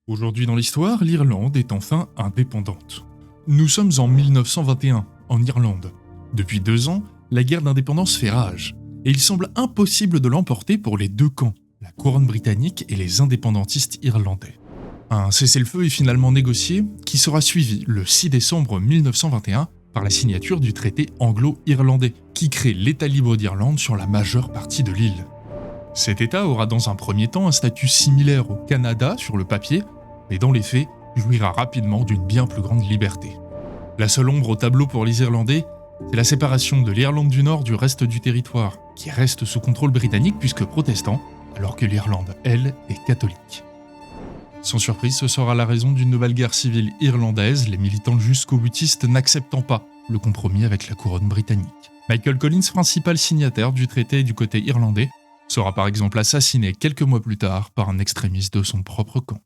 Aujourd'hui dans l'histoire, l'Irlande est enfin indépendante. Nous sommes en 1921, en Irlande. Depuis 2 ans, la guerre d'indépendance fait rage, et il semble impossible de l'emporter pour les deux camps, la couronne britannique et les indépendantistes irlandais. Un cessez-le-feu est finalement négocié, qui sera suivi le 6 décembre 1921 par la signature du traité anglo-irlandais, qui crée l'État libre d'Irlande sur la majeure partie de l'île. Cet État aura dans un premier temps un statut similaire au Canada sur le papier, mais dans les faits, jouira rapidement d'une bien plus grande liberté. La seule ombre au tableau pour les Irlandais, c'est la séparation de l'Irlande du Nord du reste du territoire, qui reste sous contrôle britannique puisque protestant, alors que l'Irlande, elle, est catholique. Sans surprise, ce sera la raison d'une nouvelle guerre civile irlandaise, les militants jusqu'au-boutistes n'acceptant pas le compromis avec la couronne britannique. Michael Collins, principal signataire du traité du côté irlandais, sera par exemple assassiné quelques mois plus tard par un extrémiste de son propre camp.